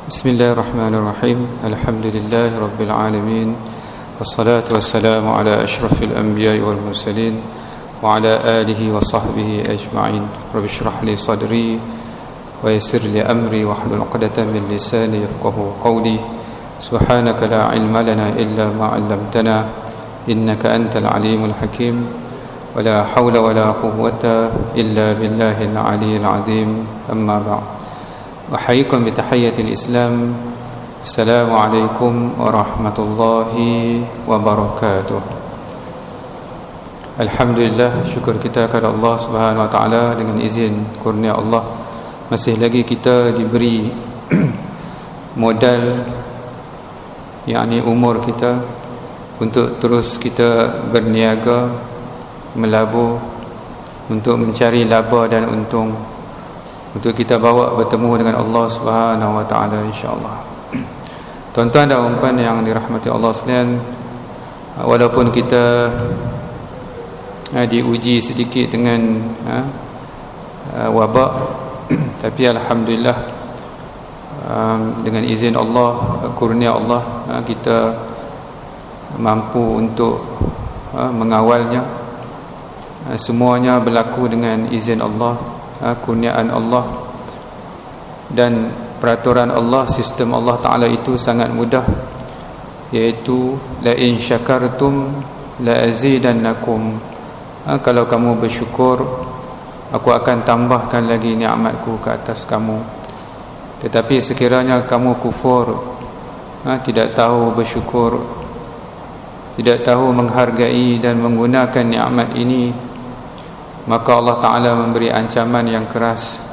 Bismillahirrahmanirrahim. Alhamdulillahi rabbil alamin. Wassalatu wassalamu ala asyrafil anbiya'i wal mursalin wa ala alihi wa sahbihi ajma'in. Rabbi shrah li sadri wa yassir li amri wahlul 'uqdatam min lisani yafqahu qawli. Subhanaka la ilma lana illa ma 'allamtana innaka antal alimul hakim. Wa la hawla wa la quwwata illa billahil 'aliyyil 'azim. Amma ba'd. Ahyikum bi tahiyyatil Islam. Assalamualaikum warahmatullahi wabarakatuh. Alhamdulillah, syukur kita kepada Allah Subhanahu wa taala. Dengan izin kurnia Allah, masih lagi kita diberi modal, yakni umur kita, untuk terus kita berniaga, melabur untuk mencari laba dan untung, untuk kita bawa bertemu dengan Allah Subhanahu wa taala insya-Allah. Tuan-tuan dan puan yang dirahmati Allah sekalian, walaupun kita diuji sedikit dengan wabak, tapi alhamdulillah dengan izin Allah, kurnia Allah, kita mampu untuk mengawalnya. Semuanya berlaku dengan izin Allah, kurniaan Allah dan peraturan Allah. Sistem Allah Ta'ala itu sangat mudah, iaitu la in syakartum la azidannakum. Kalau kamu bersyukur, aku akan tambahkan lagi nikmatku ke atas kamu. Tetapi sekiranya kamu kufur, tidak tahu bersyukur, tidak tahu menghargai dan menggunakan nikmat ini, maka Allah Ta'ala memberi ancaman yang keras.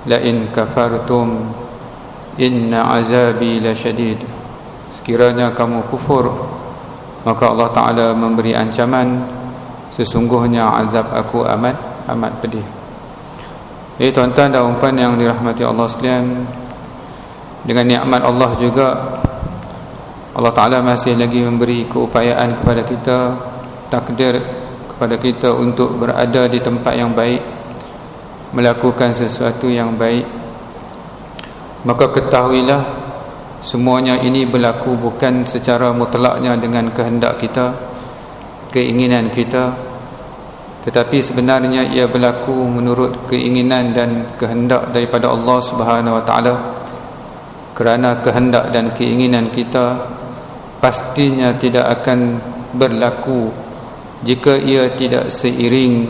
La in kafartum inna azabi lasyadid. Sekiranya kamu kufur, maka Allah Ta'ala memberi ancaman, sesungguhnya azab aku amat pedih. Tuan-tuan dan puan yang dirahmati Allah sekalian, dengan nikmat Allah juga Allah Ta'ala masih lagi memberi keupayaan kepada kita, takdir kepada kita untuk berada di tempat yang baik, melakukan sesuatu yang baik. Maka ketahuilah, semuanya ini berlaku bukan secara mutlaknya dengan kehendak kita, keinginan kita, tetapi sebenarnya ia berlaku menurut keinginan dan kehendak daripada Allah Subhanahu wa taala. Kerana kehendak dan keinginan kita pastinya tidak akan berlaku jika ia tidak seiring,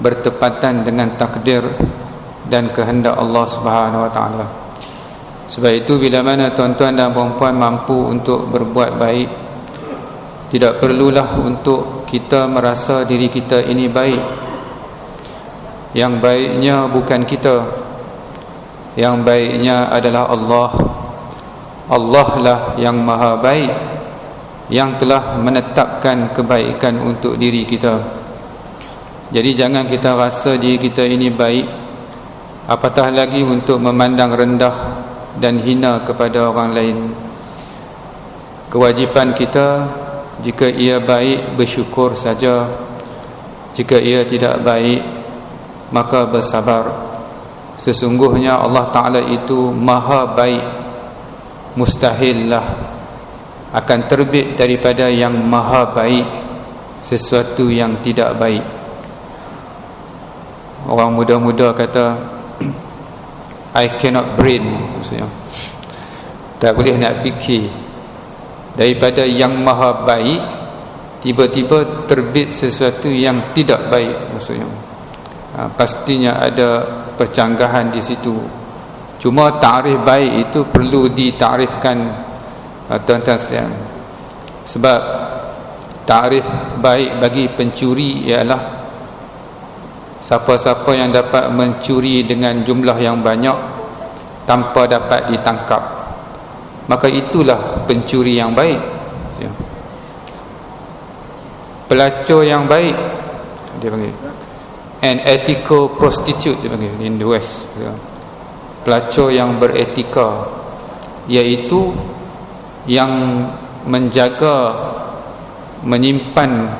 bertepatan dengan takdir dan kehendak Allah Subhanahu wa taala. Sebab itu bila mana tuan-tuan dan puan-puan mampu untuk berbuat baik, tidak perlulah untuk kita merasa diri kita ini baik. Yang baiknya bukan kita, yang baiknya adalah Allah. Allah lah yang maha baik, yang telah menetapkan kebaikan untuk diri kita. Jadi jangan kita rasa diri kita ini baik, apatah lagi untuk memandang rendah dan hina kepada orang lain. Kewajipan kita, jika ia baik, bersyukur saja. Jika ia tidak baik, maka bersabar. Sesungguhnya Allah Ta'ala itu maha baik. Mustahillah akan terbit daripada yang maha baik sesuatu yang tidak baik. Orang muda-muda kata I cannot brain, maksudnya tak boleh nak fikir. Daripada yang maha baik tiba-tiba terbit sesuatu yang tidak baik, maksudnya pastinya ada percanggahan di situ. Cuma takrif baik itu perlu ditarifkan, tuan-tuan sekalian. Sebab takrif baik bagi pencuri ialah siapa-siapa yang dapat mencuri dengan jumlah yang banyak tanpa dapat ditangkap, maka itulah pencuri yang baik. Pelacur yang baik dia panggil an ethical prostitute, dia panggil in the West. Pelacur yang beretika, iaitu yang menjaga, menyimpan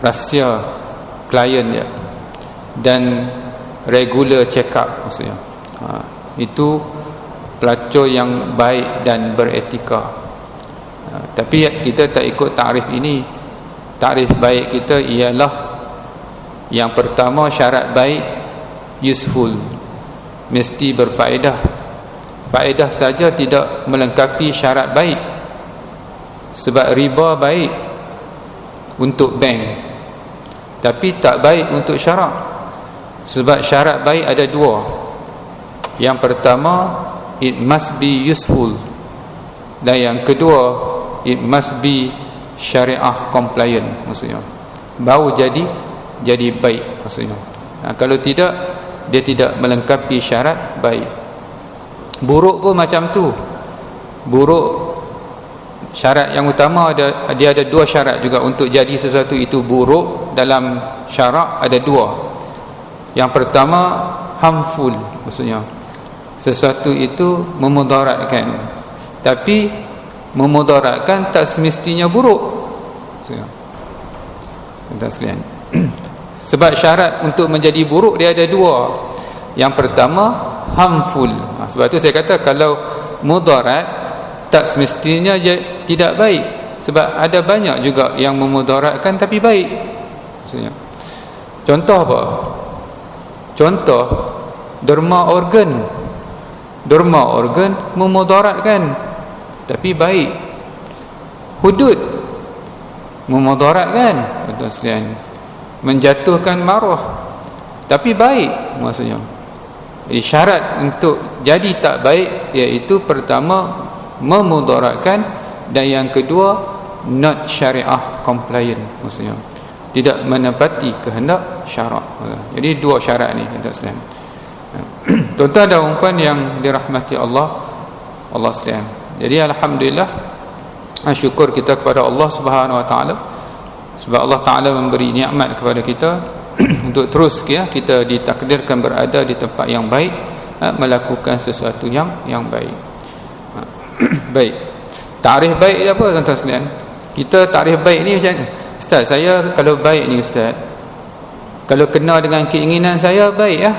rahsia klien dia dan regular check up, maksudnya itu pelacur yang baik dan beretika. Tapi kita tak ikut takrif ini. Takrif baik kita ialah yang pertama, syarat baik useful, mesti berfaedah. Faedah saja tidak melengkapi syarat baik. Sebab riba baik untuk bank, tapi tak baik untuk syarak. Sebab syarat baik ada dua. Yang pertama, it must be useful, dan yang kedua, it must be syariah compliant, maksudnya baru jadi baik, maksudnya. Kalau tidak, dia tidak melengkapi syarat baik. Buruk pun macam tu. Buruk, syarat yang utama dia ada dua syarat juga untuk jadi sesuatu itu buruk. Dalam syarak ada dua. Yang pertama, harmful, maksudnya sesuatu itu memudaratkan. Tapi memudaratkan tak semestinya buruk, maksudnya. Tuan-tuan sekalian, sebab syarat untuk menjadi buruk dia ada dua. Yang pertama, harmful. Sebab tu saya kata kalau mudarat tak semestinya tidak baik. Sebab ada banyak juga yang memudaratkan tapi baik, maksudnya. Contoh apa? Contoh derma organ. Derma organ memudaratkan tapi baik. Hudud memudaratkan, tuan-tuan sekalian, menjatuhkan maruah tapi baik, maksudnya. Jadi syarat untuk jadi tak baik iaitu pertama memudaratkan, dan yang kedua not syariah compliant, maksudnya tidak menepati kehendak syarak. Jadi dua syarat ni, tuan-tuan sekalian. Tuan-tuan dan puan yang dirahmati Allah sekalian. Jadi alhamdulillah, syukur kita kepada Allah Subhanahu Wa Taala, sebab Allah Taala memberi nikmat kepada kita untuk terus kita ditakdirkan berada di tempat yang baik, melakukan sesuatu yang baik. Baik. Takrif baik dia apa, tuan-tuan sekalian? Kita takrif baik ni macam, Ustaz, saya kalau baik ni Ustaz, kalau kena dengan keinginan saya baik ya.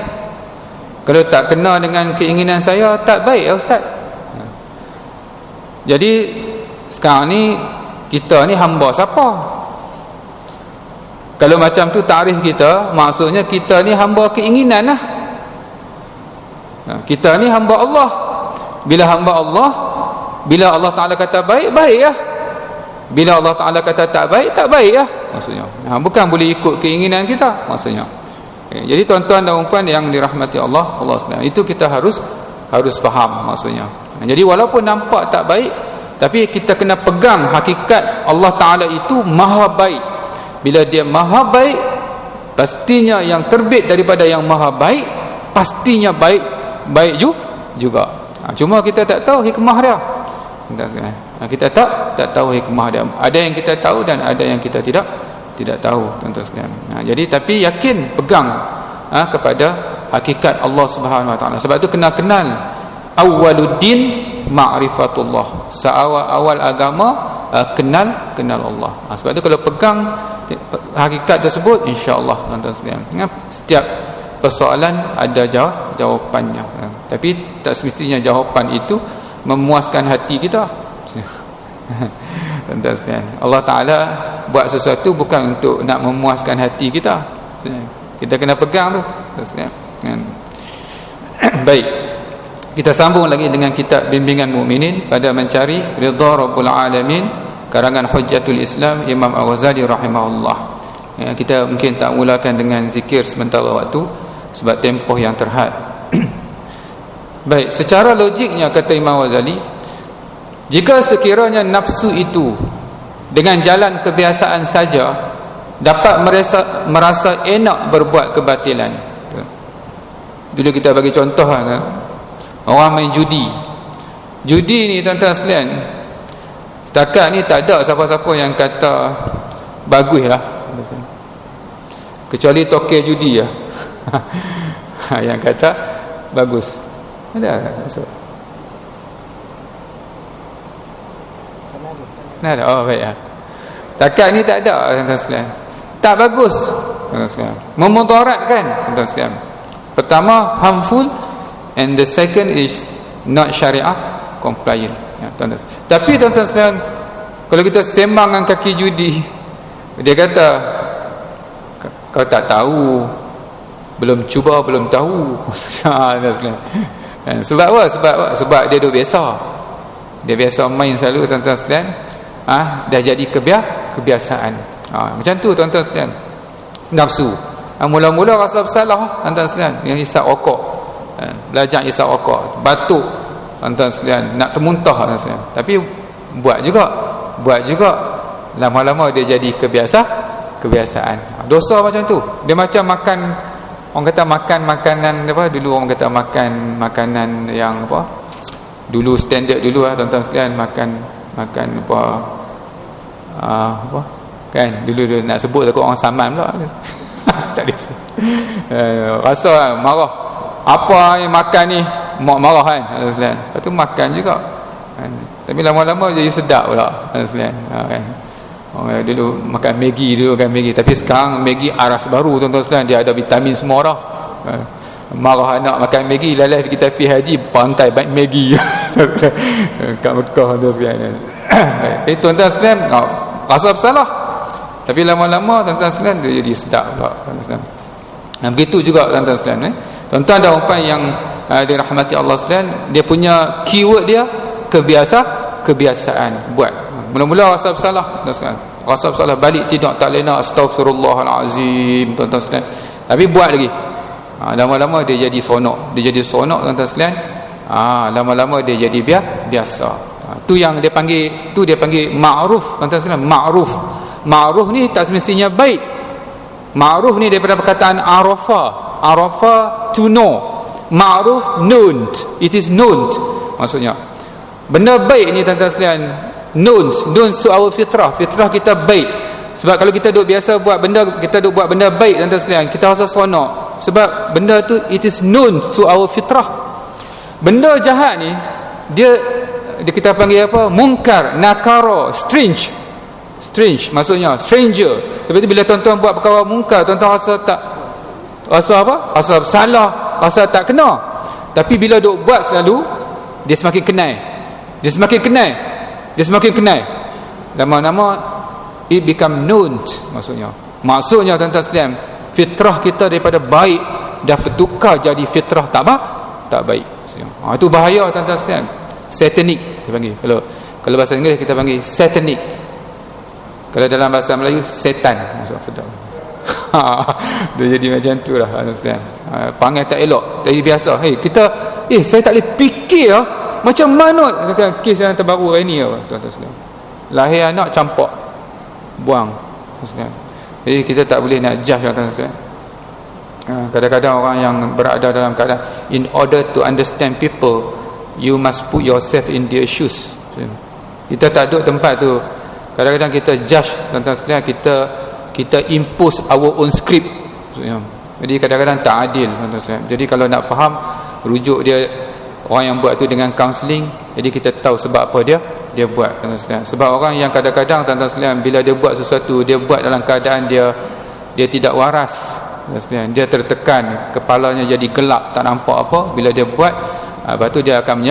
Kalau tak kena dengan keinginan saya tak baik ya Ustaz. Jadi sekarang ni kita ni hamba siapa? Kalau macam tu takrif kita, maksudnya kita ni hamba keinginan lah. Kita ni hamba Allah. Bila hamba Allah, bila Allah Ta'ala kata baik, baik ya. Bila Allah Ta'ala kata tak baik, tak baik ya, maksudnya. Bukan boleh ikut keinginan kita, maksudnya. Jadi tuan-tuan dan puan yang dirahmati Allah sekalian, itu kita harus faham, maksudnya. Jadi walaupun nampak tak baik, tapi kita kena pegang hakikat Allah Ta'ala itu maha baik. Bila dia maha baik, pastinya yang terbit daripada yang maha baik pastinya baik juga. Cuma kita tak tahu hikmah dia. Kita tak tahu hikmah dia. Ada yang kita tahu dan ada yang kita tidak tahu, tuan-tuan sekalian. Jadi tapi yakin, pegang kepada hakikat Allah Subhanahu Wa Taala. Sebab tu kena kenal awwaluddin ma'rifatullah. Seawal-awal agama kenal Allah. Sebab tu kalau pegang hakikat tersebut, insya-Allah, tuan-tuan sekalian, setiap persoalan ada jawapannya. Tapi tak semestinya jawapan itu memuaskan hati kita. Tuan-tuan sekalian, Allah Ta'ala buat sesuatu bukan untuk nak memuaskan hati kita. Kita kena pegang tu, tuan-tuan sekalian. Baik, kita sambung lagi dengan kitab Bimbingan Mukminin pada Mencari Ridha Rabbul Alamin, karangan Hujjatul Islam Imam Al-Ghazali rahimahullah. Kita mungkin tak mulakan dengan zikir sementara waktu sebab tempoh yang terhad. Baik, secara logiknya kata Imam Ghazali, jika sekiranya nafsu itu dengan jalan kebiasaan saja dapat merasa enak berbuat kebatilan. Dulu kita bagi contoh kan, orang main judi ni, tuan-tuan sekalian, setakat ni tak ada siapa-siapa yang kata bagus lah, kecuali tokek judi ya. Yang kata bagus ada ada. Oh baik ya. Takat ni tak ada, tuan-tuan sekalian. Tak bagus, tuan-tuan sekalian. Memudaratkan, tuan-tuan sekalian. Pertama harmful, and the second is not syariah compliant. Tuan-tuan. Tapi tuan-tuan sekalian, kalau kita sembang dengan kaki judi, dia kata kau tak tahu, belum cuba belum tahu. Sebab apa? Sebab dia duk biasa. Dia biasa main selalu, tuan-tuan sekalian. Dah jadi kebiasaan. Macam tu tuan-tuan sekalian. Nafsu. Mula-mula rasa bersalah, tuan-tuan sekalian, yang hisap rokok. Belajar hisap rokok, batuk, tuan-tuan sekalian, nak termuntah, tuan-tuan sekalian. Tapi buat juga lama-lama dia jadi kebiasaan. Dosa macam tu. Dia macam makan, orang kata makan makanan apa, dulu orang kata makan makanan yang apa, dulu standard dulu tuan-tuan sekalian, makan apa apa kan, dulu nak sebut takut orang saman pula. Tak ada. Rasa marah, apa yang makan ni, mak marah kan, tuan-tuan sekalian. Lepas tu makan juga kan. Tapi lama-lama jadi sedap pula, tuan-tuan sekalian, kan. Dulu makan Maggi dulu kan, Maggi. Tapi sekarang Maggi aras baru, tuan-tuan sekalian, dia ada vitamin semua dah. Marah anak makan Maggi, lalai kita pergi haji pantai baik Maggi. Kat Mekah, tuan-tuan sekalian. Tuan-tuan sekalian, rasa bersalah. Tapi lama-lama tuan-tuan sekalian dia jadi sedap pula, tuan-tuan sekalian. Begitu juga tuan-tuan sekalian. Tuan-tuan dan puan yang dirahmati Allah sekalian, dia punya keyword dia kebiasaan buat. Mula-mula rasa bersalah, tuan-tuan sekalian. Rasa bersalah, balik tidak tak lena, astaghfirullahalazim, tuan-tuan sekalian. Tapi buat lagi. Lama-lama dia jadi sonok. Dia jadi sonok, tuan-tuan sekalian. Lama-lama dia jadi biasa. Tu yang dia panggil, tu dia panggil ma'ruf, tuan-tuan sekalian. Ma'ruf ni tak semestinya baik. Ma'ruf ni daripada perkataan arafa to know. Ma'ruf known, it is known. Maksudnya benda baik ni, tuan-tuan sekalian, known to our fitrah kita baik. Sebab kalau kita duk biasa buat benda, kita duk buat benda baik, tuan-tuan sekalian, kita rasa seronok. Sebab benda tu it is known to our fitrah. Benda jahat ni dia kita panggil apa? Munkar, nakara, strange, maksudnya stranger. Sebab itu bila tuan-tuan buat perkara munkar, tuan-tuan rasa apa? Rasa bersalah, rasa tak kena. Tapi bila duk buat selalu, dia semakin kenal. Lama-lama it become known. Maksudnya tuan-tuan sekalian, fitrah kita daripada baik dah bertukar jadi fitrah tak baik. Itu bahaya, tuan-tuan sekalian. Satanic dia panggil. Kalau bahasa Inggeris kita panggil satanic. Kalau dalam bahasa Melayu setan. Sedap. Dia jadi macam tu lah, tuan-tuan sekalian. Panggil tak elok, tapi biasa. Saya tak boleh fikir macam mana kes yang terbaru hari ni, tuan-tuan sekalian. Lahir anak campak, buang, tuan-tuan sekalian. Jadi kita tak boleh nak judge, tuan-tuan sekalian. Kadang-kadang orang yang berada dalam keadaan, in order to understand people, you must put yourself in their shoes. Kita tak duduk tempat tu. Kadang-kadang kita judge, tuan-tuan sekalian, kita impose our own script. Jadi kadang-kadang tak adil, tuan-tuan sekalian. Jadi kalau nak faham, rujuk dia, orang yang buat tu dengan counselling. Jadi kita tahu sebab apa dia buat, tuan-tuan sekalian. Sebab orang yang kadang-kadang, tuan-tuan sekalian, bila dia buat sesuatu, dia buat dalam keadaan dia tidak waras, tuan-tuan sekalian. Dia tertekan, kepalanya jadi gelap, tak nampak apa. Bila dia buat, lepas tu dia akan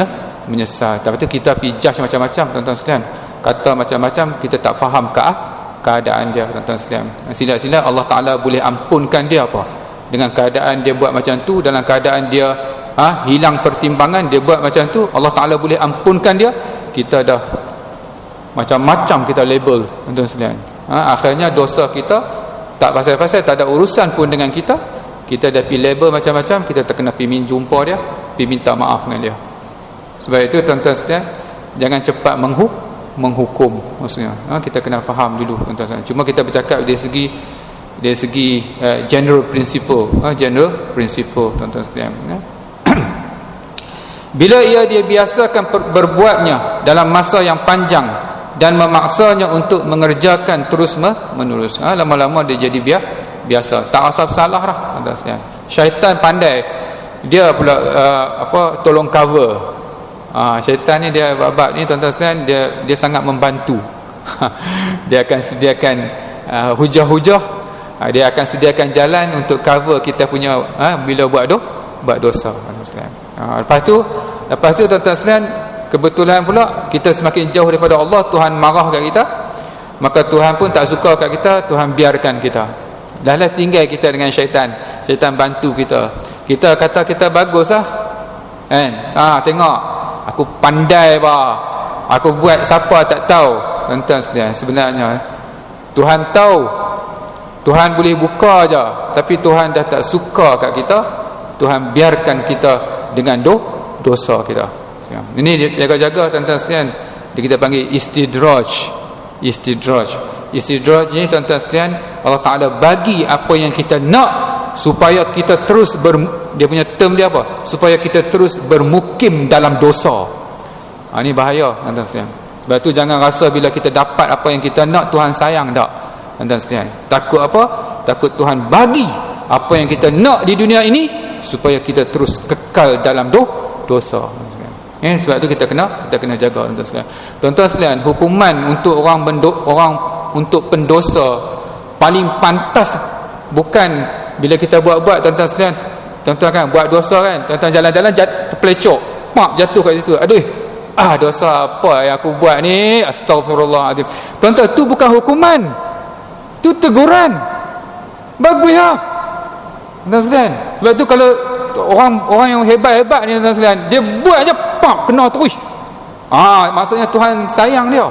menyesal. Lepas tu kita pergi judge macam-macam, tuan-tuan sekalian. Kata macam-macam, kita tak faham keadaan dia, tuan-tuan sekalian. Sila-sila Allah Ta'ala boleh ampunkan dia apa? Dengan keadaan dia buat macam tu, dalam keadaan dia hilang pertimbangan, dia buat macam tu, Allah Ta'ala boleh ampunkan dia. Kita dah macam-macam kita label, tuan-tuan sekalian. Akhirnya dosa kita tak pasal-pasal, tak ada urusan pun dengan kita. Kita dah pergi label macam-macam, kita terkena pergi jumpa dia, pergi minta maaf dengan dia. Sebab itu, tuan-tuan sekalian, jangan cepat menghukum. Maksudnya kita kena faham dulu, tuan-tuan sekalian. Cuma kita bercakap dari segi general principle, tuan-tuan sekalian. Bila dia biasakan berbuatnya dalam masa yang panjang dan memaksanya untuk mengerjakan terus menerus, lama-lama dia jadi biasa, tak rasa bersalah lah, tuan-tuan sekalian. Syaitan pandai, dia pula tolong cover. Syaitan ni, dia bab ni, tuan-tuan sekalian, dia sangat membantu. Dia akan sediakan hujah-hujah, dia akan sediakan jalan untuk cover kita punya bila buat dosa, tuan-tuan sekalian. Lepas tu Lepas tu tuan-tuan sekalian, kebetulan pula kita semakin jauh daripada Allah, Tuhan marah kat kita, maka Tuhan pun tak suka kat kita, Tuhan biarkan kita. Dah lah tinggal kita dengan syaitan. Syaitan bantu kita. Kita kata kita bagus lah, kan? Tengok aku pandai bah, aku buat siapa tak tahu. Tuan-tuan sekalian, sebenarnya Tuhan tahu, Tuhan boleh buka je, tapi Tuhan dah tak suka kat kita. Tuhan biarkan kita dengan dosa kita. Ini jaga-jaga tuan-tuan sekalian. Kita panggil istidraj. Istidraj ni tuan-tuan sekalian, Allah Ta'ala bagi apa yang kita nak supaya kita terus dia punya term dia apa? Supaya kita terus bermukim dalam dosa. Ini bahaya tuan-tuan sekalian. Sebab tu jangan rasa bila kita dapat apa yang kita nak Tuhan sayang, tak tuan-tuan sekalian. Takut apa? Takut Tuhan bagi apa yang kita nak di dunia ini supaya kita terus kekal dalam dosa. Sebab tu kita kena jaga tuan-tuan sekalian. Tuan-tuan sekalian, hukuman untuk orang untuk pendosa paling pantas bukan bila kita buat tuan-tuan sekalian. Tuan-tuan kan buat dosa kan, tuan-tuan jalan-jalan terpelecok, jatuh kat situ. Aduh, dosa apa yang aku buat ni, astagfirullahaladzim. Tuan-tuan, tu bukan hukuman, tu teguran. Bagus lah tuan-tuan sekalian. Sebab tu kalau orang yang hebat-hebat ni tuan-tuan sekalian, dia buat je kena terus. Maksudnya Tuhan sayang dia,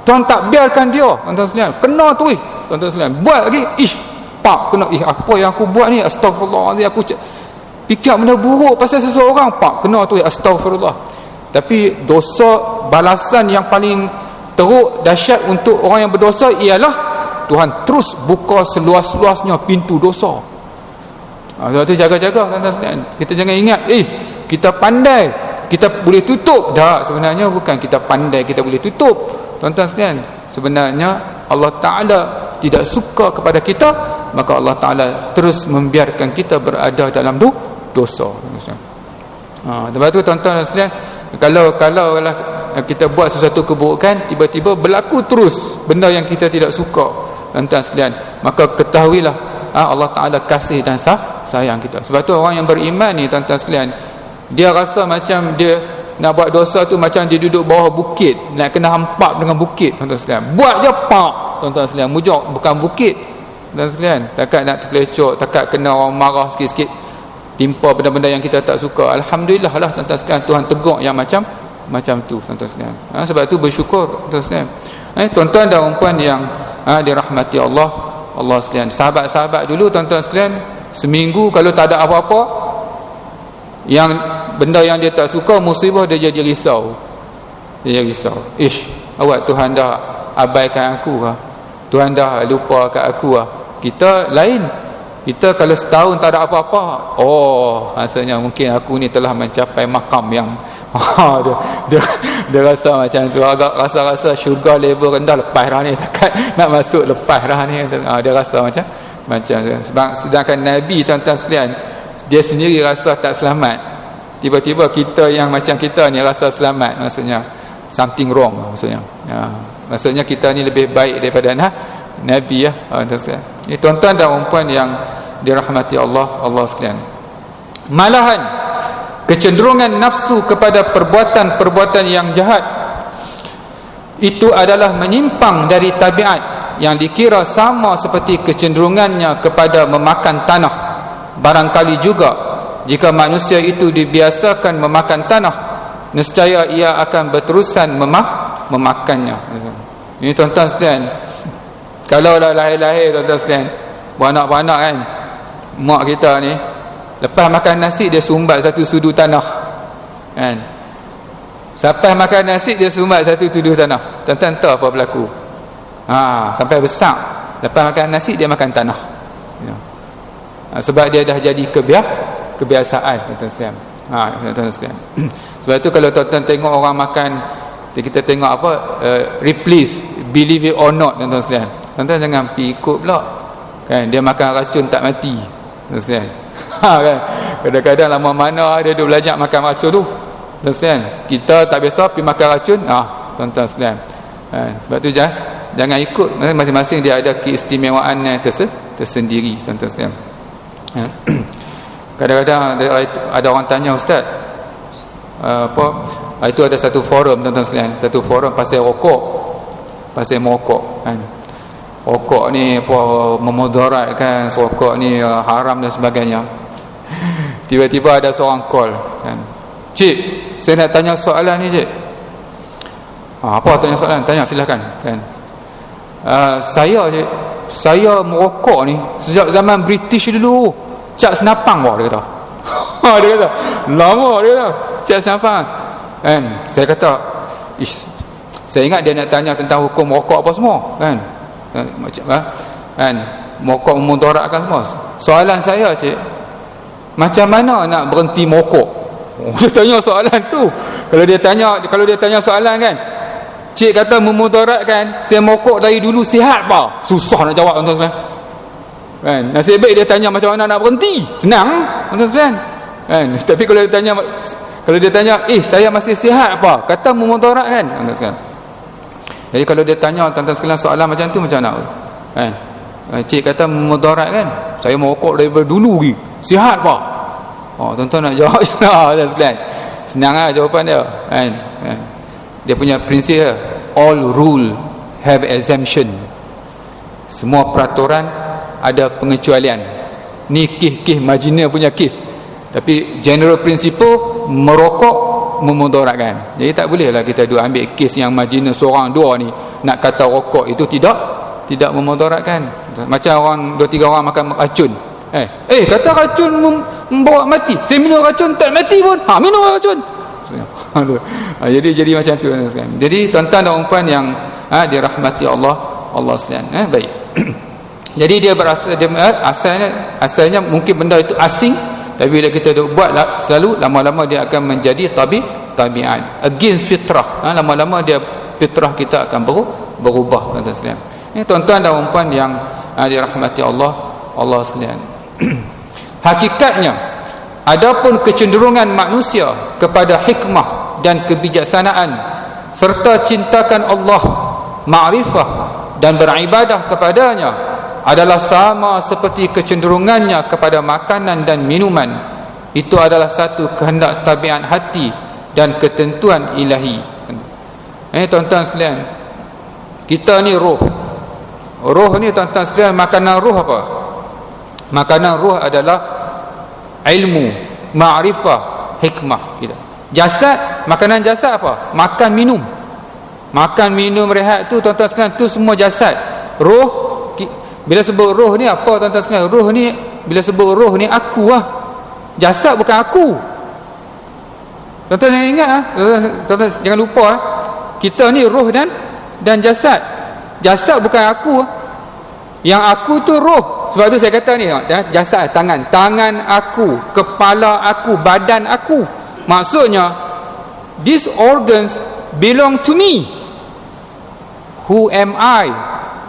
Tuhan tak biarkan dia tuan-tuan sekalian, kena terus tuan-tuan sekalian. Buat lagi, kena, apa yang aku buat ni, astagfirullahaladzim, aku fikir benda buruk pasal seseorang, kena terus, astagfirullah. Tapi dosa, balasan yang paling teruk, dahsyat untuk orang yang berdosa ialah Tuhan terus buka seluas-luasnya pintu dosa. Sebab tu jaga-jaga tuan-tuan sekalian. Kita jangan ingat kita pandai, kita boleh tutup. Tak, sebenarnya bukan kita pandai kita boleh tutup tuan-tuan sekalian. Sebenarnya Allah Ta'ala tidak suka kepada kita, maka Allah Ta'ala terus membiarkan kita berada dalam dosa. Sebab tu tuan-tuan sekalian, kalau kita buat sesuatu keburukan, tiba-tiba berlaku terus benda yang kita tidak suka tuan-tuan sekalian, maka ketahuilah Allah Ta'ala kasih dan sayang kita. Sebab tu orang yang beriman ni tuan-tuan sekalian, dia rasa macam dia nak buat dosa tu macam dia duduk bawah bukit, nak kena hampak dengan bukit tuan-tuan sekalian. Buat je tuan-tuan sekalian, mujur bukan bukit tuan-tuan sekalian. Takat nak terpelecok, takat kena orang marah sikit-sikit, timpa benda-benda yang kita tak suka, alhamdulillah lah tuan-tuan sekalian, Tuhan tegur yang macam tu tuan-tuan sekalian. Sebab tu bersyukur tuan-tuan sekalian. Tuan-tuan dan puan yang dirahmati Allah sekalian, sahabat-sahabat dulu tuan-tuan sekalian, seminggu kalau tak ada apa-apa, yang benda yang dia tak suka, musibah, dia jadi risau. Awak Tuhan dah abaikan aku lah, Tuhan dah lupa kat aku lah. Kita lain, kita kalau setahun tak ada apa-apa, maksudnya mungkin aku ni telah mencapai makam yang dia rasa macam tu, agak rasa sugar level rendah, lepas dah ni, takat nak masuk lepas dah ni, dia rasa macam sedangkan Nabi tuan-tuan sekalian, dia sendiri rasa tak selamat, tiba-tiba kita yang macam kita ni rasa selamat, maksudnya something wrong, maksudnya kita ni lebih baik daripada Nabi ya tuan-tuan sekalian. Ini tuan-tuan dan puan yang dirahmati Allah sekalian. Malahan kecenderungan nafsu kepada perbuatan-perbuatan yang jahat itu adalah menyimpang dari tabiat yang dikira sama seperti kecenderungannya kepada memakan tanah. Barangkali juga jika manusia itu dibiasakan memakan tanah, nescaya ia akan berterusan memakannya. Ini tuan-tuan sekalian, kalau lahir-lahir tuan-tuan sekalian, beranak-beranak kan, mak kita ni lepas makan nasi dia sumbat satu sudu tanah kan, sampai makan nasi dia sumbat satu tuduh tanah. Tuan-tuan tahu apa berlaku? Sampai besar, lepas makan nasi dia makan tanah sebab dia dah jadi kebiasaan tuan-tuan sekalian. Tuan-tuan sekalian, sebab tu kalau tuan-tuan tengok orang makan, kita tengok apa, replace, believe it or not tuan-tuan sekalian, tuan-tuan jangan pergi ikut pula kan, dia makan racun tak mati tuan-tuan sekalian. Kan, kadang-kadang lama mana dia duduk belajar makan racun tu tuan-tuan sekalian, kita tak biasa pergi makan racun tuan-tuan sekalian. Sebab tu jangan ikut, masing-masing dia ada keistimewaan tersendiri tuan-tuan sekalian. Kadang-kadang ada orang tanya, Ustaz, itu ada satu forum tuan-tuan sekalian, satu forum pasal rokok, pasal merokok kan. Rokok ni apa memudaratkan, rokok ni haram dan sebagainya. Tiba-tiba ada seorang call kan, "Cik, saya nak tanya soalan ni, cik." Apa tanya soalan? Tanya, silakan kan. Saya merokok ni sejak zaman British dulu. Cak senapang dia kata. Dia kata, lama dia kata, cak senapang. Kan? Saya kata, saya ingat dia nak tanya tentang hukum merokok apa semua kan. Kan, merokok memudaratkan semua. Soalan saya, cik, macam mana nak berhenti merokok? Dia tanya soalan tu. Kalau dia tanya soalan kan, cik kata memudaratkan, saya merokok dari dulu, sihat apa? Susah nak jawab tuan-tuan kan. Nasib baik dia tanya macam mana nak berhenti, senang tuan-tuan kan. Tapi kalau dia tanya saya masih sihat apa, kata memudaratkan tuan-tuan. Jadi kalau dia tanya tuan-tuan sekalian soalan macam tu, macam mana kan? Cik kata memudaratkan, saya merokok dari dulu lagi, sihat apa? Tuan-tuan nak jawab macam mana tuan-tuan sekalian? Senang lah jawapan dia kan. Dia punya prinsip dia, all rule have exemption. Semua peraturan ada pengecualian. Ni kes marginal punya kes, tapi general principle merokok memudaratkan. Jadi tak boleh lah kita ambil kes yang marginal seorang dua ni nak kata rokok itu tidak memudaratkan. Macam orang 2-3 orang makan racun, kata racun membawa mati, saya minum racun tak mati pun, minum racun. Jadi macam tu. Jadi tuan-tuan dan puan yang dirahmati Allah sekalian, baik. Jadi dia berasa, asalnya mungkin benda itu asing, tapi bila kita duk buat selalu, lama-lama dia akan menjadi tabiat against fitrah. Lama-lama dia fitrah kita akan berubah tuan-tuan sekalian. Ini tuan-tuan dan puan yang dirahmati Allah sekalian. Hakikatnya, adapun kecenderungan manusia kepada hikmah dan kebijaksanaan serta cintakan Allah, ma'rifah dan beribadah kepadanya adalah sama seperti kecenderungannya kepada makanan dan minuman. Itu adalah satu kehendak tabiat hati dan ketentuan ilahi. Tuan-tuan sekalian, kita ni roh ni tuan-tuan sekalian, makanan roh apa? Makanan roh adalah ilmu, ma'rifah, hikmah kita. Jasad, makanan jasad apa? Makan minum rehat tu tuan-tuan sekalian, tu semua jasad. Roh, bila sebut roh ni apa tuan-tuan sekalian? Roh ni, bila sebut roh ni aku lah. Jasad bukan aku. Tuan-tuan jangan ingat tuan-tuan jangan lupa kita ni roh dan jasad. Jasad bukan aku. Yang aku tu roh. Sebab tu saya kata ni, jasad, tangan aku, kepala aku, badan aku. Maksudnya these organs belong to me. Who am I?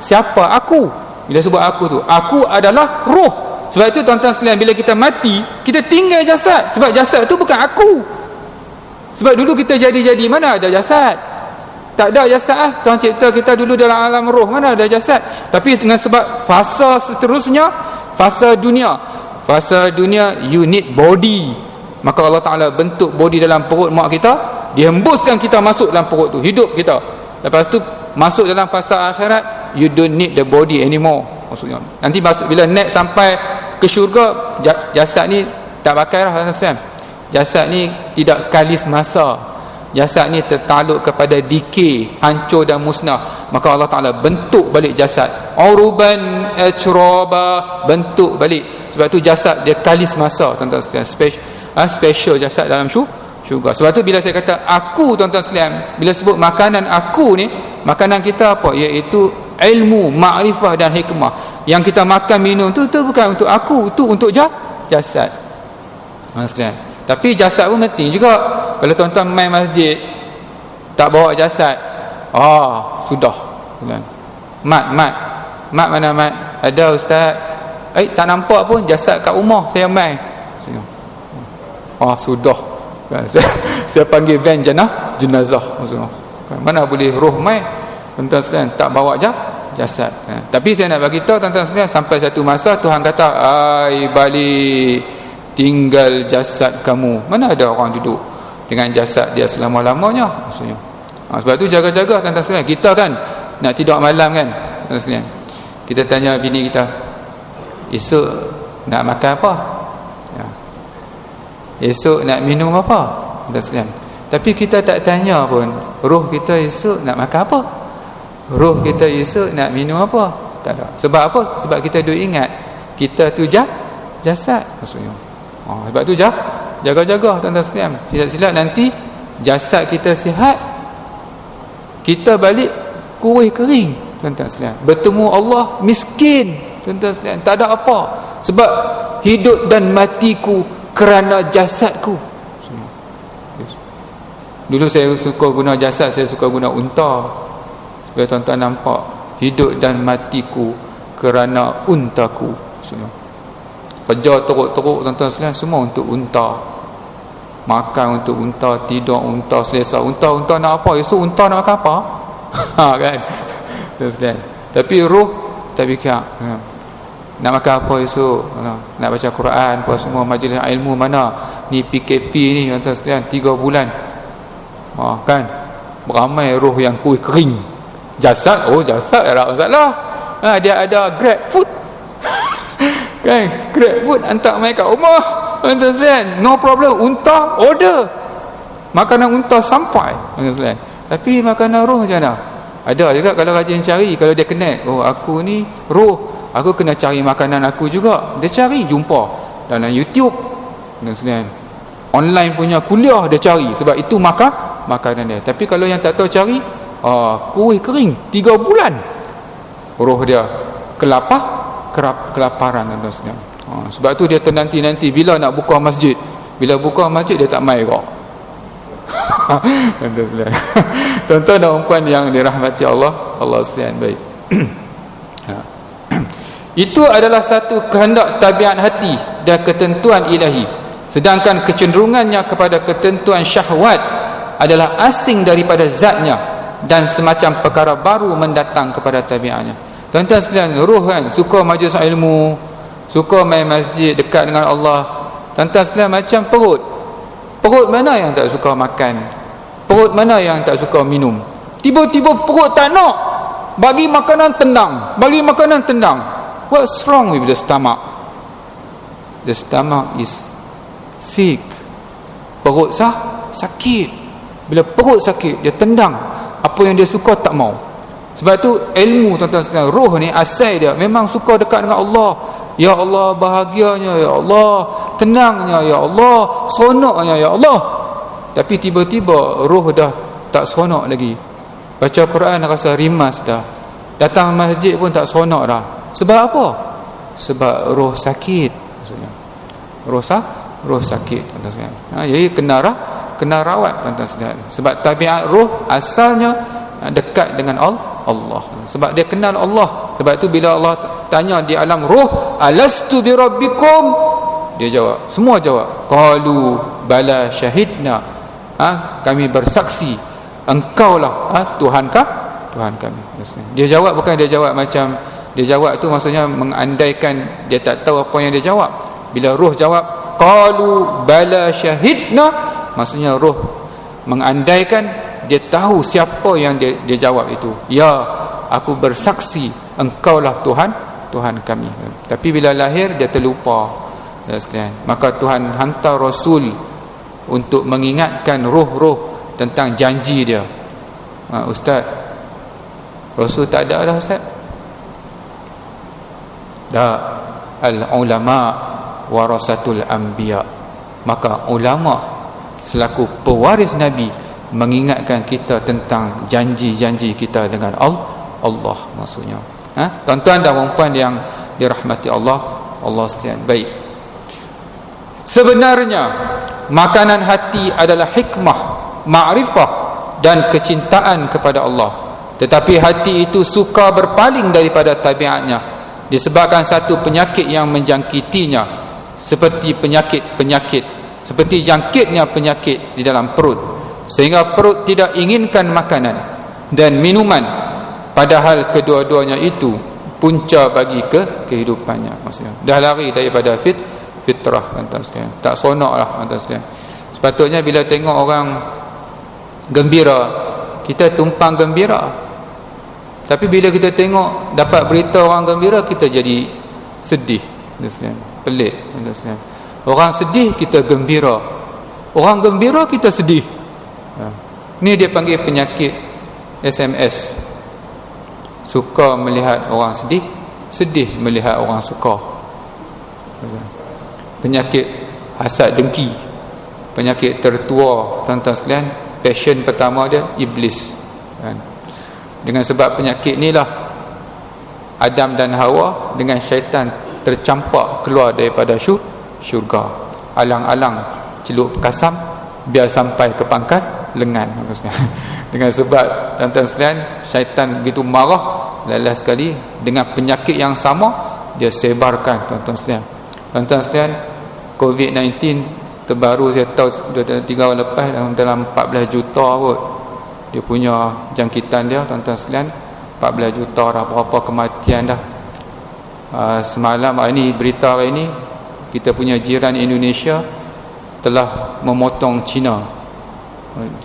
Siapa aku? Bila sebut aku tu, aku adalah roh. Sebab itu tuan-tuan sekalian, bila kita mati, kita tinggal jasad. Sebab jasad tu bukan aku. Sebab dulu kita jadi mana ada jasad? Tak ada jasad Tuhan cipta kita dulu dalam alam roh, mana ada jasad. Tapi dengan sebab fasa seterusnya, fasa dunia, you need body. Maka Allah Ta'ala bentuk body dalam perut mak kita, dihembuskan kita masuk dalam perut tu, hidup kita. Lepas tu masuk dalam fasa akhirat, you don't need the body anymore. Maksudnya nanti bila naik sampai ke syurga, jasad ni tak pakai lah. Jasad ni tidak kalis masa. Jasad ni tertaluk kepada decay, hancur dan musnah. Maka Allah Ta'ala bentuk balik jasad, uruban atraba, bentuk balik. Sebab tu jasad dia kalis masa tuan-tuan sekalian, special jasad dalam syurga. Sebab tu bila saya kata aku tuan-tuan sekalian, bila sebut makanan aku ni, makanan kita apa? Iaitu ilmu, makrifah dan hikmah. Yang kita makan minum tu bukan untuk aku, tu untuk jasad. Sekalian. Tapi jasad pun penting juga. Kalau tuan-tuan main masjid tak bawa jasad, sudah. Mat mana mat? Ada ustaz. Tak nampak pun jasad kat rumah saya main. Sudah. Saya panggil van jenazah. Mana boleh roh main? Tuan-tuan sekalian tak bawa jasad. Tapi saya nak bagi tahu tuan-tuan sekalian, sampai satu masa Tuhan kata, "Ai balik, tinggal jasad kamu." Mana ada orang duduk dengan jasad dia selama-lamanya maksudnya. Sebab tu jaga-jaga tuan-tuan sekalian. Kita kan nak tidur malam kan tuan-tuan sekalian, kita tanya bini kita, esok nak makan apa, esok nak minum apa tuan-tuan sekalian. Tapi kita tak tanya pun roh kita esok nak makan apa, roh kita esok nak minum apa. Tak ada. Sebab apa? Sebab kita duk ingat kita tu jasad maksudnya. Sebab tu jaga-jaga tuan-tuan sekalian. Silap-silap nanti jasad kita sihat, kita balik kuih kering tuan-tuan sekalian. Bertemu Allah miskin tuan-tuan sekalian, tak ada apa. Sebab hidup dan matiku kerana jasadku. Dulu saya suka guna jasad, saya suka guna unta, supaya tuan-tuan nampak hidup dan matiku kerana untaku. Kerja teruk-teruk tuan-tuan sekalian, semua untuk unta. Makan untuk unta, tidur unta, selesa unta. Unta nak apa? Esok unta nak makan apa? Kan tuan sekalian. Tapi roh tak fikir nak makan apa esok, nak baca Quran apa semua, majlis ilmu mana ni, PKP ni tuan sekalian 3 bulan. Kan beramai roh yang kuih kering. Jasad, jasad tak ada masalah. Dia ada Grab food kan, Grab food hantar mai kat rumah tuan sekalian, no problem. Unta order makanan unta sampai tuan sekalian. Tapi makanan roh macam mana? Ada juga kalau rajin cari, kalau dia connect, aku ni roh, aku kena cari makanan aku juga. Dia cari, jumpa dalam YouTube tuan sekalian, online punya kuliah dia cari, sebab itu makanan dia. Tapi kalau yang tak tahu cari, kuih kering 3 bulan, roh dia kelaparan tuan sekalian. Sebab tu dia ternanti-nanti bila nak buka masjid. Bila buka masjid dia tak mai kok. Tuan-tuan dan puan yang dirahmati Allah sekalian, baik. Itu adalah satu kehendak tabiat hati dan ketentuan ilahi. Sedangkan kecenderungannya kepada ketentuan syahwat adalah asing daripada zatnya dan semacam perkara baru mendatang kepada tabiatnya. Tuan-tuan sekalian, roh kan suka majlis ilmu, suka main masjid, dekat dengan Allah. Tuan-tuan sekalian, macam perut mana yang tak suka makan, perut mana yang tak suka minum. Tiba-tiba perut tak nak, bagi makanan tendang. What's wrong with the stomach? The stomach is sick. Perut sakit. Bila perut sakit, dia tendang apa yang dia suka, tak mau. Sebab tu ilmu tuan-tuan sekalian, roh ni asal dia memang suka dekat dengan Allah. Ya Allah, bahagianya ya Allah, tenangnya ya Allah, seronoknya ya Allah. Tapi tiba-tiba roh dah tak seronok lagi. Baca Quran rasa rimas dah, datang masjid pun tak seronok dah. Sebab apa? Sebab roh sakit maksudnya. Roh sakit tuan-tuan sekalian. Jadi kena rawat tuan-tuan sekalian. Sebab tabiat roh asalnya dekat dengan Allah. Sebab dia kenal Allah. Sebab tu bila Allah tanya di alam roh, alastu bi rabbikum, dia jawab, semua jawab, qalu bala syahidna, kami bersaksi engkaulah Tuhan kami. Dia jawab, bukan dia jawab macam dia jawab tu maksudnya mengandaikan dia tak tahu apa yang dia jawab. Bila roh jawab qalu bala syahidna, maksudnya roh mengandaikan dia tahu siapa yang dia jawab itu. Ya, aku bersaksi engkaulah Tuhan kami. Tapi bila lahir dia terlupa sekalian. Maka Tuhan hantar Rasul untuk mengingatkan roh-roh tentang janji dia. Ustaz, Rasul tak ada dah Ustaz? Dah. Al-ulama warasatul anbiya. Maka ulama selaku pewaris Nabi mengingatkan kita tentang janji-janji kita dengan Allah maksudnya. Tuan-tuan dan puan yang dirahmati Allah sekalian, baik. Sebenarnya makanan hati adalah hikmah, ma'rifah dan kecintaan kepada Allah. Tetapi hati itu suka berpaling daripada tabiatnya disebabkan satu penyakit yang menjangkitinya, seperti seperti jangkitnya penyakit di dalam perut, sehingga perut tidak inginkan makanan dan minuman, padahal kedua-duanya itu punca bagi kehidupannya. Maksudnya dah lari daripada fitrah tuan-tuan sekalian, tak seronok lah tuan-tuan sekalian. Sebab Sepatutnya bila tengok orang gembira, kita tumpang gembira. Tapi bila kita tengok dapat berita orang gembira, kita jadi sedih. Pelik. Orang sedih kita gembira, orang gembira kita sedih. Ni dia panggil penyakit SMS. Suka melihat orang sedih, sedih melihat orang suka. Penyakit hasad dengki, penyakit tertua, tuan-tuan sekalian. Passion pertama dia iblis. Dengan sebab penyakit inilah Adam dan Hawa dengan syaitan tercampak keluar daripada syurga. Alang-alang celup kasam biar sampai ke pangkat lengan. Dengan sebab tuan-tuan sekalian, syaitan begitu marah, lalas sekali dengan penyakit yang sama dia sebarkan. Tuan-tuan sekalian, COVID-19 terbaru saya tahu 2-3 tahun lepas, dalam 14 juta kot dia punya jangkitan dia. Tuan-tuan sekalian, 14 juta dah, berapa kematian dah. Semalam ini berita hari ini, kita punya jiran Indonesia telah memotong China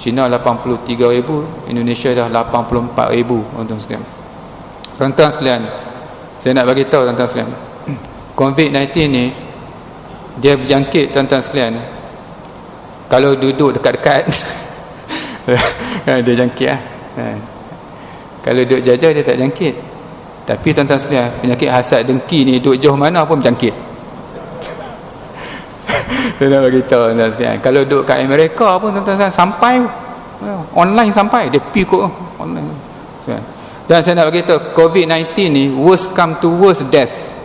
83,000, Indonesia dah 84,000. Tuan-tuan sekalian, saya nak bagi tahu tuan-tuan sekalian, COVID-19 ni dia berjangkit tuan-tuan sekalian kalau duduk dekat-dekat. Dia jangkit lah. Kalau duduk jauh dia tak jangkit. Tapi tuan-tuan sekalian, penyakit hasad dengki ni duduk jauh mana pun berjangkit. Saya nak beritahu tuan-tuan sekalian, kalau duduk kat Amerika pun tuan-tuan sekalian, sampai online, sampai dia pergi kot online. Dan saya nak beritahu, COVID-19 ni worst come to worst death.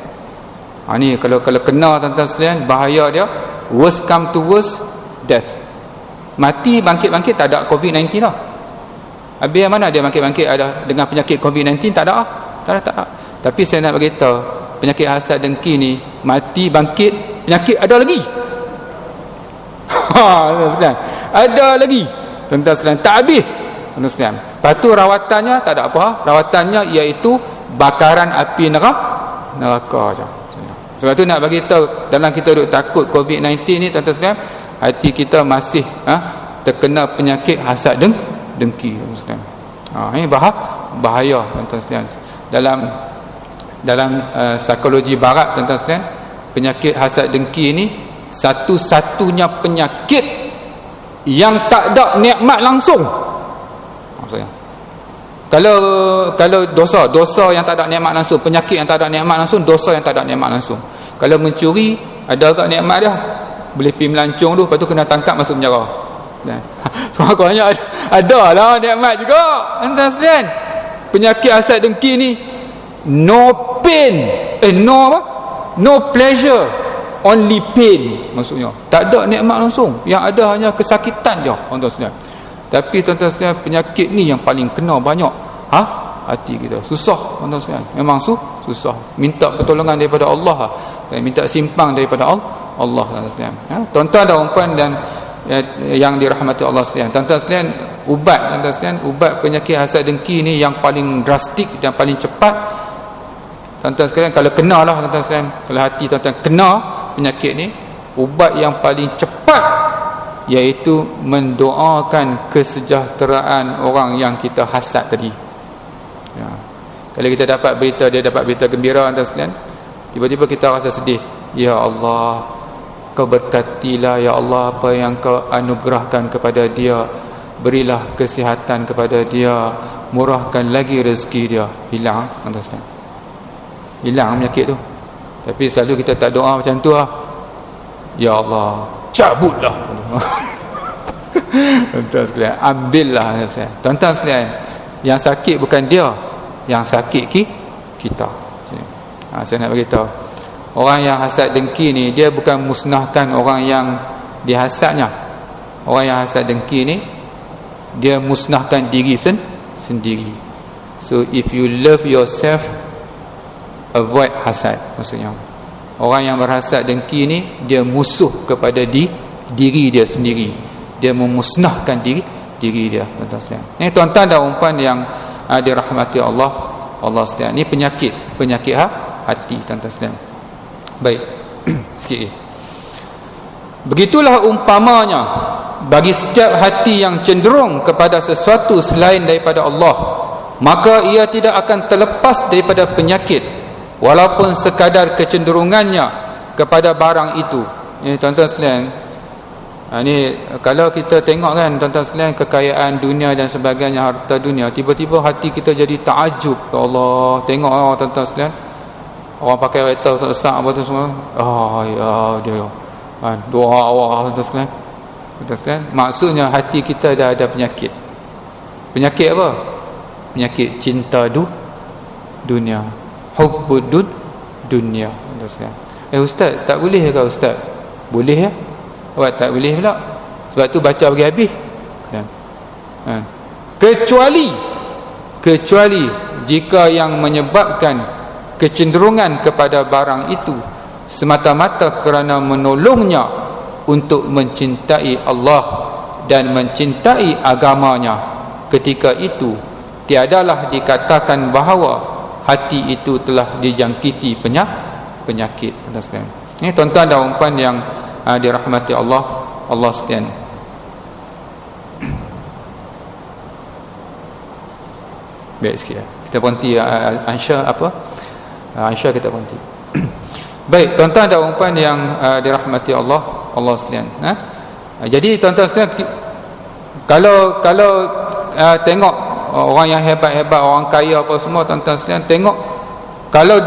Ni kalau kena tuan-tuan sekalian, bahaya dia worst come to worst death. Mati bangkit-bangkit tak ada COVID-19 lah. Habis yang mana dia bangkit-bangkit ada dengan penyakit COVID-19? Tak ada lah. Tak ada. Tapi saya nak beritahu, penyakit hasad dengki ni mati bangkit, penyakit ada lagi. Tuan-tuan sekalian, ada lagi. Tuan-tuan sekalian, tak habis. Tuan-tuan sekalian, lepas tu rawatannya tak ada apa. Rawatannya iaitu bakaran api neraka je. Sebab tu nak bagi tahu, dalam kita duk takut COVID-19 ni tuan-tuan sekalian, hati kita masih terkena penyakit hasad dengki. Ini bahaya tuan-tuan sekalian. Dalam psikologi barat tuan-tuan sekalian, penyakit hasad dengki ni satu-satunya penyakit yang tak ada nikmat langsung. Maksudnya, kalau dosa yang tak ada nikmat langsung, penyakit yang tak ada nikmat langsung, dosa yang tak ada nikmat langsung. Kalau mencuri ada agak nikmat dia, boleh pergi melancong tu, lepas tu kena tangkap masuk penjara. Maknanya ada lah nikmat juga. Tuan-tuan sekalian, penyakit hasad dengki ni no pain, no pleasure, only pain. Maksudnya tak ada nikmat langsung, yang ada hanya kesakitan je tuan-tuan sekalian. Tapi tuan-tuan sekalian, penyakit ni yang paling kena banyak hati kita. Susah tuan-tuan sekalian, memang susah. Minta pertolongan daripada Allah dan minta simpang daripada Allah tuan-tuan sekalian. Tuan-tuan dan puan dan yang dirahmati Allah sekalian, tuan-tuan sekalian, ubat penyakit hasad dengki ni yang paling drastik dan paling cepat, tuan-tuan sekalian, kalau kena lah tuan-tuan sekalian, kalau hati tuan-tuan kena penyakit ni, ubat yang paling cepat iaitu mendoakan kesejahteraan orang yang kita hasad tadi. Kalau kita dapat berita, dia dapat berita gembira tuan-tuan sekalian, tiba-tiba kita rasa sedih. Ya Allah, Kau berkatilah ya Allah apa yang Kau anugerahkan kepada dia, berilah kesihatan kepada dia, murahkan lagi rezeki dia. Hilang tuan-tuan sekalian, hilang penyakit tu. Tapi selalu kita tak doa macam tu lah. Ya Allah, cabutlah. Tuan-tuan sekalian, ambillah. Tuan-tuan sekalian, yang sakit bukan dia, yang sakit kita. Saya nak beritahu, orang yang hasad dengki ni, dia bukan musnahkan orang yang dihasadnya. Orang yang hasad dengki ni, dia musnahkan diri sendiri. So if you love yourself, avoid hasad. Maksudnya, orang yang berhasad dengki ni, dia musuh kepada diri dia sendiri. Dia memusnahkan diri dia. Tuan-tuan, ini tuan-tuan dan puan yang dirahmati Allah sekalian, ini penyakit hati tuan-tuan sekalian. Baik, sikit lagi. Begitulah umpamanya bagi setiap hati yang cenderung kepada sesuatu selain daripada Allah, maka ia tidak akan terlepas daripada penyakit walaupun sekadar kecenderungannya kepada barang itu. Ini tuan-tuan sekalian, ini kalau kita tengok kan tuan-tuan sekalian, kekayaan dunia dan sebagainya, harta dunia, tiba-tiba hati kita jadi takjub. Ya Allah, tengok tuan-tuan sekalian, orang pakai kereta besar-besar apa tu semua, ya dia doa awak tuan-tuan sekalian. Tuan-tuan sekalian, maksudnya hati kita dah ada penyakit. Penyakit apa? Penyakit cinta dunia, hubbud dunia. Tuan-tuan sekalian, ustaz, tak boleh ke ustaz? Boleh ya? Awak tak boleh pula. Sebab tu baca bagi habis. Kecuali jika yang menyebabkan kecenderungan kepada barang itu semata-mata kerana menolongnya untuk mencintai Allah dan mencintai agamanya, ketika itu tiadalah dikatakan bahawa hati itu telah dijangkiti penyakit. Ini tuan-tuan dan puan yang dirahmati Allah sekalian. Baik sikit ya. Kita berhenti Aisyah kita berhenti. Baik, tuan-tuan dan puan yang dirahmati Allah sekalian. Jadi tuan-tuan sekalian, kalau tengok orang yang hebat-hebat, orang kaya apa semua, tuan-tuan sekalian, tengok kalau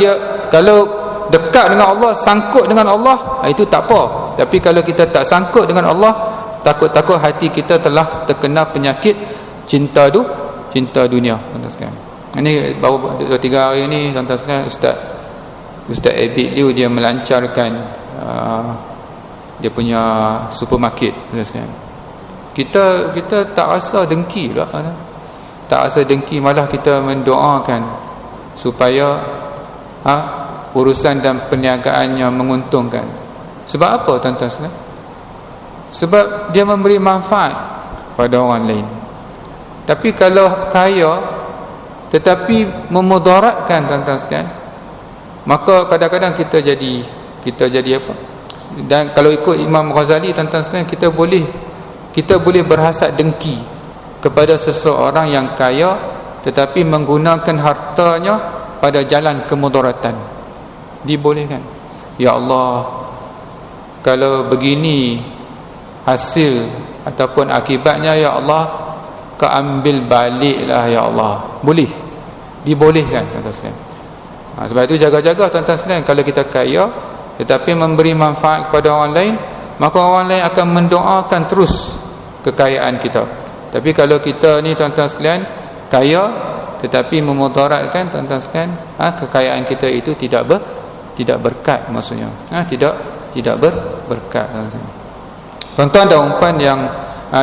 dekat dengan Allah, sangkut dengan Allah, itu tak apa. Tapi kalau kita tak sangkut dengan Allah, takut-takut hati kita telah terkena penyakit cinta dunia, tuan-tuan sekalian. Ini baru 2-3 hari ni tuan-tuan sekalian, Ustaz Abid Liu dia melancarkan dia punya supermarket, tuan-tuan sekalian. Kita tak rasa dengki pula, tak rasa dengki, malah kita mendoakan supaya urusan dan perniagaannya menguntungkan. Sebab apa tuan-tuan sekalian? Sebab dia memberi manfaat pada orang lain. Tapi kalau kaya tetapi memudaratkan tuan-tuan sekalian, maka kadang-kadang kita jadi apa? Dan kalau ikut Imam Ghazali tuan-tuan sekalian, kita boleh berhasad dengki kepada seseorang yang kaya tetapi menggunakan hartanya pada jalan kemudaratan. Dibolehkan. Ya Allah, kalau begini hasil ataupun akibatnya, ya Allah, kau ambil baliklah ya Allah. Boleh, dibolehkan tuan-tuan sekalian. Sebab itu jaga-jaga tuan-tuan sekalian, kalau kita kaya tetapi memberi manfaat kepada orang lain, maka orang lain akan mendoakan terus kekayaan kita. Tapi kalau kita ni tuan-tuan sekalian kaya tetapi memudaratkan, tuan-tuan sekalian, kekayaan kita itu tidak berkat, maksudnya tidak berkat. Tuan-tuan dan puan yang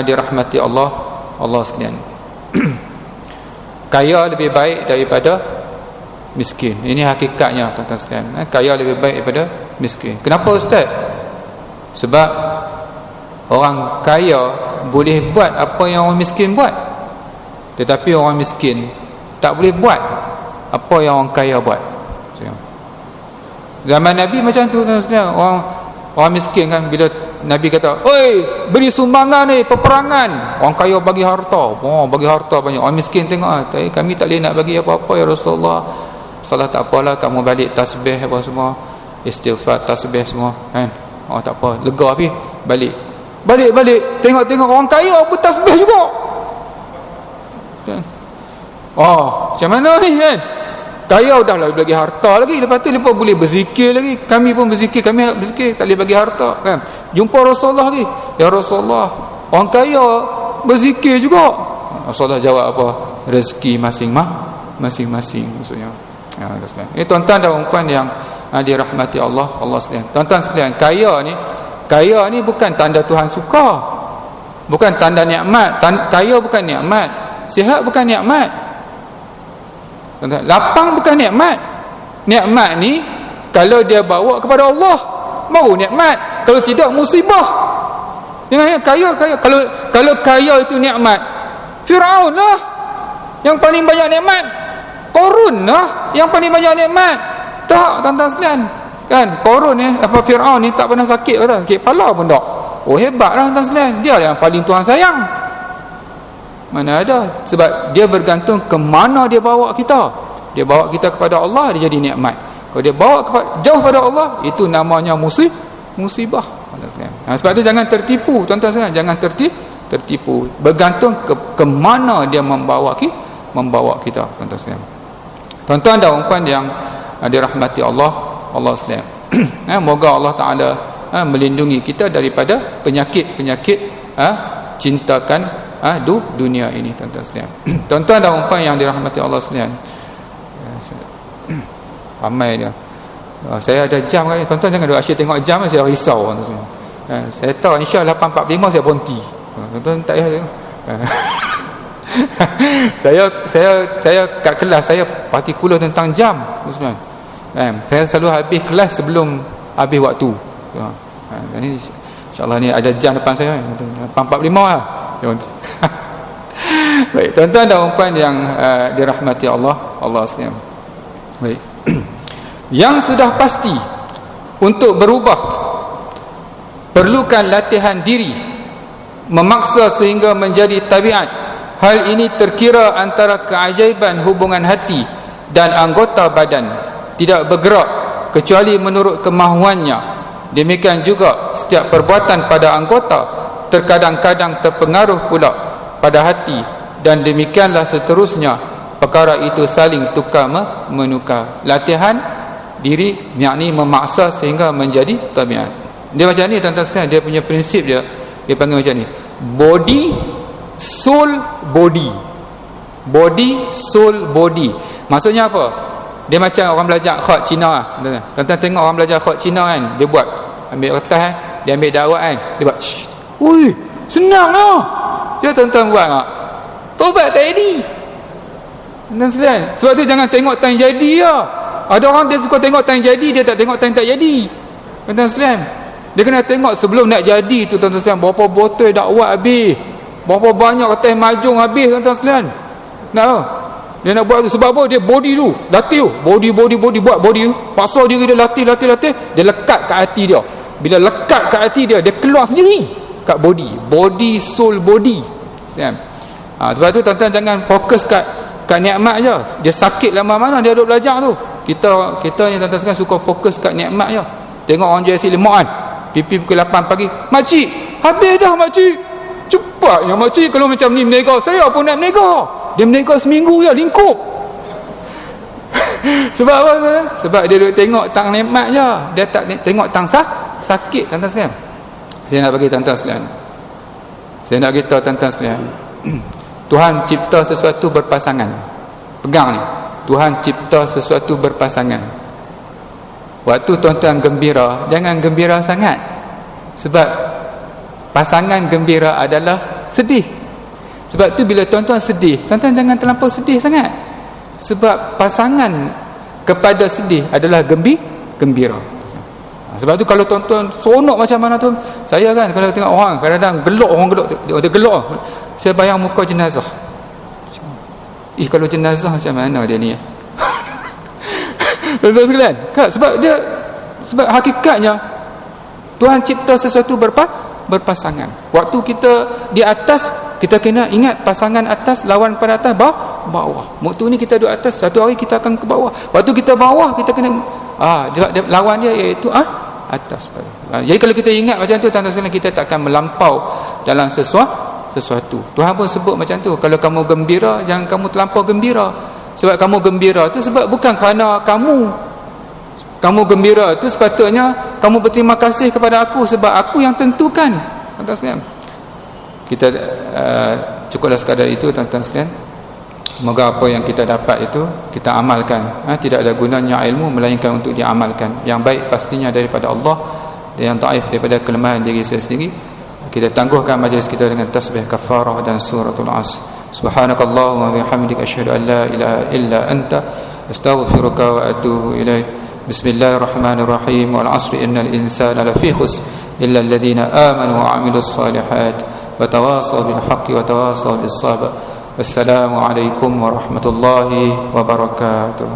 dirahmati Allah sekalian, kaya lebih baik daripada miskin. Ini hakikatnya tuan-tuan sekalian. Kaya lebih baik daripada miskin. Kenapa ustaz? Sebab orang kaya boleh buat apa yang orang miskin buat, tetapi orang miskin tak boleh buat apa yang orang kaya buat. Zaman Nabi macam tu tuan-tuan sekalian. Orang miskin kan, bila Nabi kata, "Oi, beri sumbangan ni peperangan." Orang kaya bagi harta, bagi harta banyak. Orang miskin tengok, kami tak boleh nak bagi apa-apa ya Rasulullah. Salah tak apalah, kamu balik tasbih apa semua, istighfar, tasbih semua kan. Tak apa, lega habis, balik tengok orang kaya pun tasbih juga kan. Macam mana ni kan? Kaya dah lah bagi harta lagi, lepas tu lepas boleh berzikir lagi. Kami pun berzikir, tak boleh bagi harta kan. Jumpa Rasulullah lagi, ya Rasulullah, orang kaya berzikir juga. Rasulullah jawab apa? Rezeki masing-masing maksudnya. Ini tuan-tuan dan puan yang dirahmati Allah sekalian. Tuan-tuan sekalian, kaya ni bukan tanda Tuhan suka, bukan tanda nikmat. Kaya bukan nikmat, sihat bukan nikmat, lapang bukan nikmat. Nikmat ni kalau dia bawa kepada Allah baru nikmat, kalau tidak musibah. Jangan kaya. Kalau kaya itu nikmat, Firaun lah yang paling banyak nikmat, Qarun lah yang paling banyak nikmat. Tak, tuan-tuan sekalian kan, Qarun ni Firaun ni tak pernah sakit kata, sakit kepala pun tak. oh hebatlah tuan sekalian, dia yang paling Tuhan sayang. Mana ada, sebab dia bergantung ke mana dia bawa kita. Dia bawa kita kepada Allah, dia jadi nikmat. Kalau dia bawa jauh pada Allah, itu namanya musibah. Sebab tu jangan tertipu tuan-tuan sekalian, jangan tertipu. Bergantung ke mana dia membawa kita tuan-tuan sekalian. Tuan-tuan dan puan yang dirahmati Allah sekalian. Moga Allah Taala melindungi kita daripada penyakit-penyakit cintakan dunia ini tuan-tuan sekalian. Tuan-tuan dan puan yang dirahmati Allah sekalian. Ramai dia. Saya ada jam kan. Tuan-tuan jangan duk asyik tengok jam, saya risau tuan-tuan. Saya tahu insya-Allah 8.45 saya berhenti. Tuan-tuan tak payah tengok. saya kat kelas saya partikular tentang jam tuan-tuan. Saya selalu habis kelas sebelum habis waktu. Ini insya-Allah ni ada jam depan saya 8.45 lah. Baik, tuan-tuan dan puan yang dirahmati Allah sekalian. Baik. Yang sudah pasti untuk berubah perlukan latihan diri, memaksa sehingga menjadi tabiat. Hal ini terkira antara keajaiban hubungan hati dan anggota badan, tidak bergerak kecuali menurut kemahuannya. Demikian juga setiap perbuatan pada anggota terkadang-kadang terpengaruh pula pada hati, dan demikianlah seterusnya. Perkara itu saling tukar menukar. Latihan diri yakni memaksa sehingga menjadi tabiat. Dia macam ni tuan-tuan sekalian, dia punya prinsip dia panggil macam ni, body soul body. Body soul body. Maksudnya apa? Dia macam orang belajar khat Cina lah. Tuan-tuan tengok orang belajar khat Cina kan, dia buat ambil kertas dia ambil dakwah kan, dia buat ui senang lah. Dia tuan-tuan buat tak? Tobat tak jadi. Tuan-tuan sekalian, sebab tu jangan tengok time jadi lah. Ada orang dia suka tengok time jadi, dia tak tengok time tak jadi. Tuan-tuan sekalian, dia kena tengok sebelum nak jadi tu tuan-tuan sekalian, berapa botol dakwah habis, berapa banyak kertas majung habis tuan-tuan sekalian. Dia nak buat tu sebab apa? Dia body tu, latih tu, body buat body tu, paksa diri dia latih, dia lekat kat hati dia. Bila lekat kat hati dia, dia keluar sendiri kat body soul body sekalian. Sebab tu tuan-tuan jangan fokus kat nikmat je. Dia sakit lama mana dia duduk belajar tu. Kita ni tuan-tuan sekalian suka fokus kat nikmat je. Tengok orang jual lemak kan, pipi pukul 8 pagi, makcik habis dah makcik, cepatnya makcik. Kalau macam ni menega, saya pun nak menega. Dia menega seminggu je lingkup. Sebab apa? Sebab dia duduk tengok tang nikmat je, dia tak tengok tang sakit tuan-tuan sekalian. Saya nak bagi tuan-tuan sekalian, saya nak beritahu tuan-tuan sekalian, Tuhan cipta sesuatu berpasangan. Pegang ni, Tuhan cipta sesuatu berpasangan. Waktu tuan-tuan gembira, jangan gembira sangat, sebab pasangan gembira adalah sedih. Sebab tu bila tuan-tuan sedih, tuan-tuan jangan terlampau sedih sangat, sebab pasangan kepada sedih adalah gembira. Sebab tu kalau tuan-tuan sonok macam mana tu, saya kan kalau tengok orang kadang-kadang gelak, orang gelak, dia gelak, saya bayang muka jenazah. Kalau jenazah macam mana dia ni? Tuan-tuan sekalian, kan? Sebab hakikatnya Tuhan cipta sesuatu berpasangan. Waktu kita di atas, kita kena ingat pasangan atas lawan pada atas, bawah. Waktu ni kita duduk atas, satu hari kita akan ke bawah. Waktu kita bawah, kita kena lawan dia iaitu atas. Jadi kalau kita ingat macam tu tuan-tuan sekalian, kita tak akan melampau dalam sesuatu. Tuhan pun sebut macam tu, kalau kamu gembira, jangan kamu terlampau gembira. Sebab kamu gembira tu sebab bukan kerana kamu gembira tu sepatutnya kamu berterima kasih kepada aku sebab aku yang tentukan. Tuan-tuan sekalian, kita cukuplah sekadar itu tuan-tuan sekalian. Moga apa yang kita dapat itu kita amalkan. Tidak ada gunanya ilmu melainkan untuk diamalkan. Yang baik pastinya daripada Allah, dan yang taif daripada kelemahan diri saya sendiri. Kita tangguhkan majlis kita dengan tasbih kafarah dan suratul Asr. Subhanakallahumma wa bihamdika asyhadu an la ilaha illa anta astaghfiruka wa atubu ilaik. Bismillahirrahmanirrahim. Wal 'asri innal insana lafi khusr illa alladhina amanu wa 'amilus solihat wa tawasaw bil haqqi wa tawasaw bis sabr. Wassalamu alaikum warahmatullahi wabarakatuh.